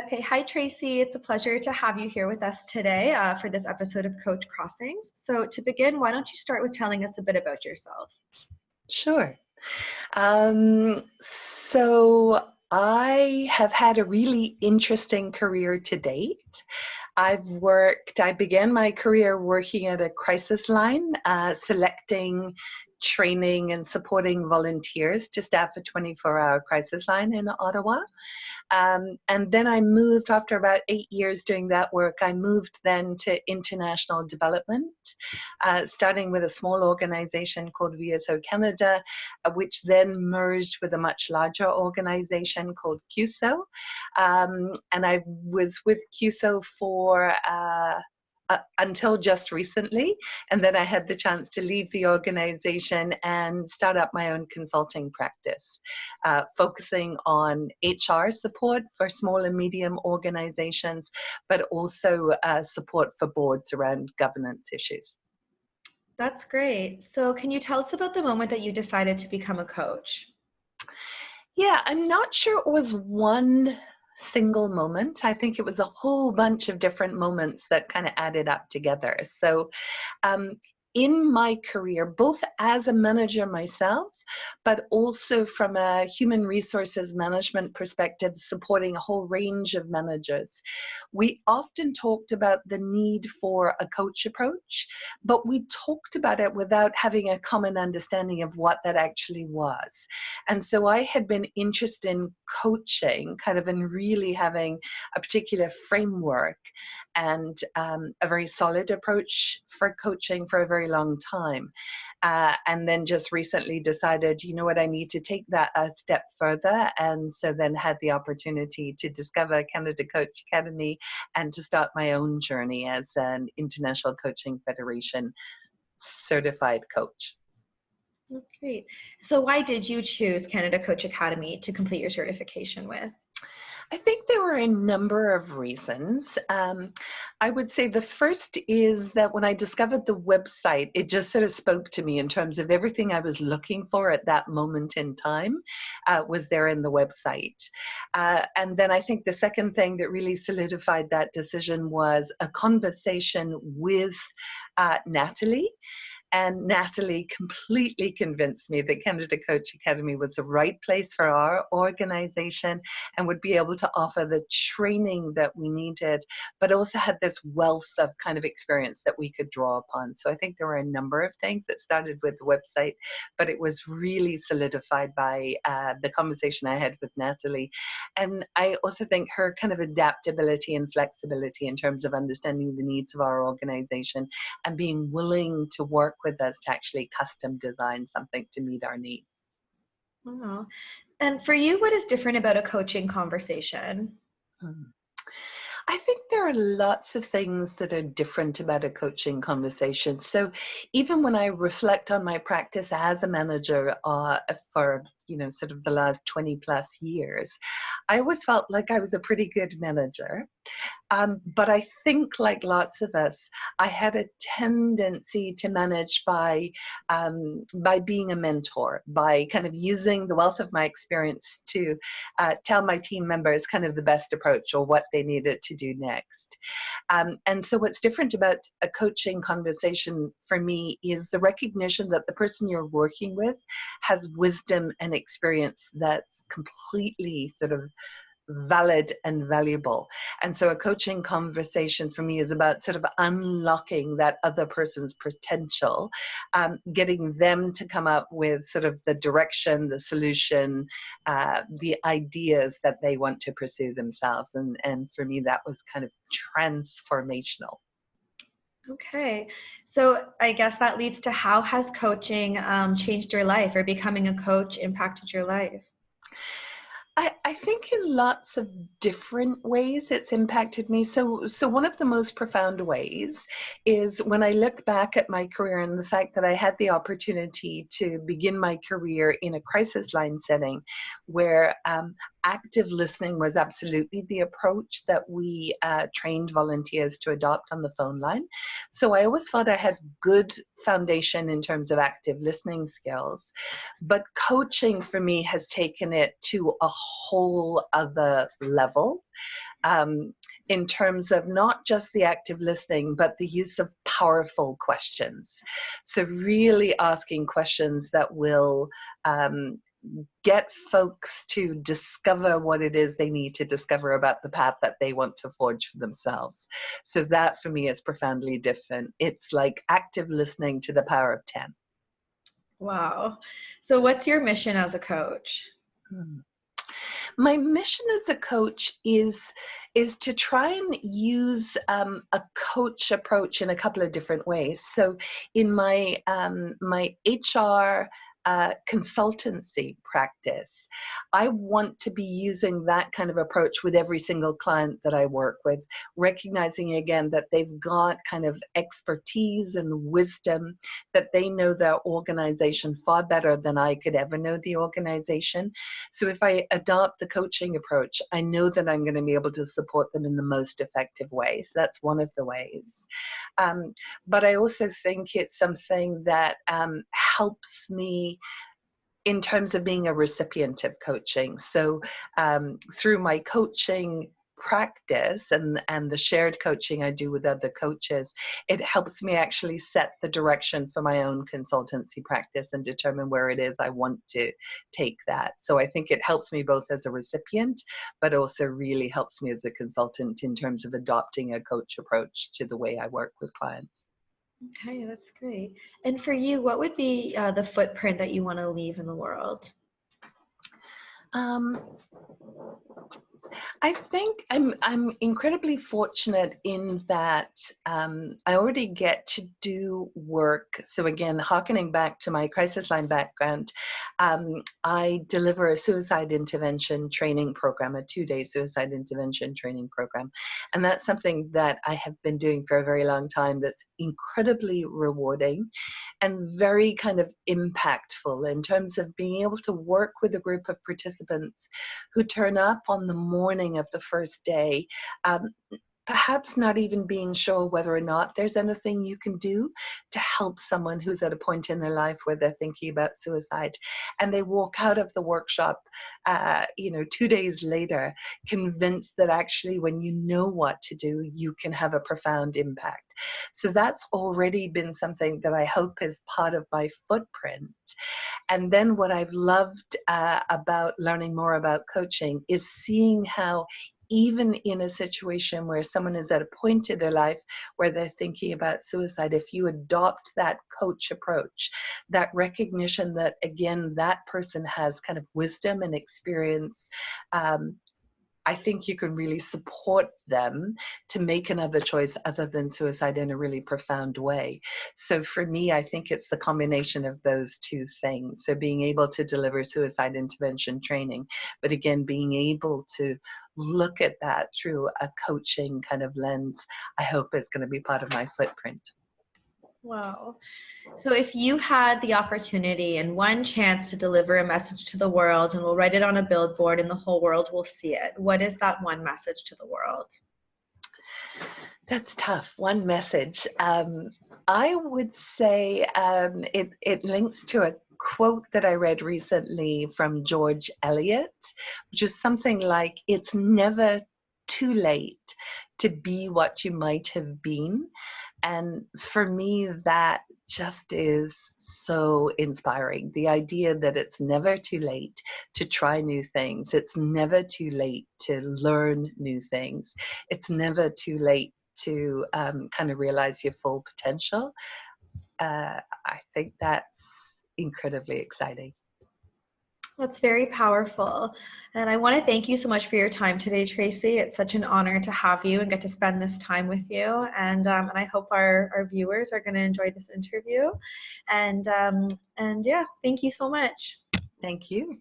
Okay, hi Tracy. It's a pleasure to have you here with us today for this episode of Coach Crossings. So, to begin, why don't you start with telling us a bit about yourself? Sure. So I have had a really interesting career to date. I began my career working at a crisis line, selecting, training, and supporting volunteers to staff a 24-hour crisis line in Ottawa. And then I moved after about 8 years doing that work. I moved then to international development, starting with a small organization called VSO Canada, which then merged with a much larger organization called CUSO. And I was with CUSO for until just recently. And then I had the chance to leave the organization and start up my own consulting practice, focusing on HR support for small and medium organizations, but also support for boards around governance issues. That's great. So, can you tell us about the moment that you decided to become a coach? Yeah, I'm not sure it was one single moment. I think it was a whole bunch of different moments that kind of added up together. So, um, in my career, both as a manager myself, but also from a human resources management perspective, supporting a whole range of managers, we often talked about the need for a coach approach, but we talked about it without having a common understanding of what that actually was. And so I had been interested in coaching, kind of in really having a particular framework and a very solid approach for coaching for a very long time. And then just recently decided, you know what, I need to take that a step further. And so then had the opportunity to discover Canada Coach Academy and to start my own journey as an International Coaching Federation certified coach. That's great. So, why did you choose Canada Coach Academy to complete your certification with? I think there were a number of reasons. I would say the first is that when I discovered the website, it just sort of spoke to me in terms of everything I was looking for at that moment in time was there in the website. And then I think the second thing that really solidified that decision was a conversation with Natalie. And Natalie completely convinced me that Canada Coach Academy was the right place for our organization and would be able to offer the training that we needed, but also had this wealth of kind of experience that we could draw upon. So I think there were a number of things that started with the website, but it was really solidified by the conversation I had with Natalie. And I also think her kind of adaptability and flexibility in terms of understanding the needs of our organization and being willing to work with us to actually custom design something to meet our needs. Wow. And for you, what is different about a coaching conversation? Hmm. I think there are lots of things that are different about a coaching conversation. So even when I reflect on my practice as a manager for sort of the last 20 plus years, I always felt like I was a pretty good manager. But I think, like lots of us, I had a tendency to manage by being a mentor, by kind of using the wealth of my experience to tell my team members kind of the best approach or what they needed to do next. And so what's different about a coaching conversation for me is the recognition that the person you're working with has wisdom and experience that's completely sort of valid and valuable. And so a coaching conversation for me is about sort of unlocking that other person's potential, getting them to come up with sort of the direction, the solution, the ideas that they want to pursue themselves. And for me, that was kind of transformational. Okay. So, I guess that leads to how has coaching changed your life or becoming a coach impacted your life? I think in lots of different ways it's impacted me. So one of the most profound ways is when I look back at my career and the fact that I had the opportunity to begin my career in a crisis line setting where active listening was absolutely the approach that we trained volunteers to adopt on the phone line. So I always felt I had good foundation in terms of active listening skills. But coaching for me has taken it to a whole other level. in terms of not just the active listening, but the use of powerful questions. So really asking questions that will get folks to discover what it is they need to discover about the path that they want to forge for themselves. So that for me is profoundly different. It's like active listening to the power of 10. Wow. So what's your mission as a coach? My mission as a coach is to try and use a coach approach in a couple of different ways. So in my my HR consultancy practice, I want to be using that kind of approach with every single client that I work with, recognizing again that they've got kind of expertise and wisdom, that they know their organization far better than I could ever know the organization. So if I adopt the coaching approach, I know that I'm going to be able to support them in the most effective way. So that's one of the ways. But I also think it's something that helps me in terms of being a recipient of coaching. So through my coaching practice and the shared coaching I do with other coaches, it helps me actually set the direction for my own consultancy practice and determine where it is I want to take that. So I think it helps me both as a recipient, but also really helps me as a consultant in terms of adopting a coach approach to the way I work with clients. Okay, that's great. And for you, what would be the footprint that you want to leave in the world? I think I'm incredibly fortunate in that I already get to do work. So again, harkening back to my crisis line background, I deliver a suicide intervention training program, a 2-day suicide intervention training program. And that's something that I have been doing for a very long time that's incredibly rewarding and very kind of impactful in terms of being able to work with a group of participants who turn up on the morning of the first day, perhaps not even being sure whether or not there's anything you can do to help someone who's at a point in their life where they're thinking about suicide. And they walk out of the workshop, 2 days later, convinced that actually when you know what to do, you can have a profound impact. So that's already been something that I hope is part of my footprint. And then what I've loved about learning more about coaching is seeing how even in a situation where someone is at a point in their life where they're thinking about suicide, if you adopt that coach approach, that recognition that, again, that person has kind of wisdom and experience, I think you can really support them to make another choice other than suicide in a really profound way. So for me, I think it's the combination of those two things. So being able to deliver suicide intervention training, but again, being able to look at that through a coaching kind of lens, I hope is going to be part of my footprint. Wow. So if you had the opportunity and one chance to deliver a message to the world, and we'll write it on a billboard and the whole world will see it, what is that one message to the world? That's tough. One message. I would say it links to a quote that I read recently from George Eliot, which is something like, "It's never too late to be what you might have been." And for me, that just is so inspiring. The idea that it's never too late to try new things. It's never too late to learn new things. It's never too late to kind of realize your full potential. I think that's incredibly exciting. That's very powerful. And I want to thank you so much for your time today, Tracey. It's such an honor to have you and get to spend this time with you. And I hope our viewers are going to enjoy this interview. And yeah, thank you so much. Thank you.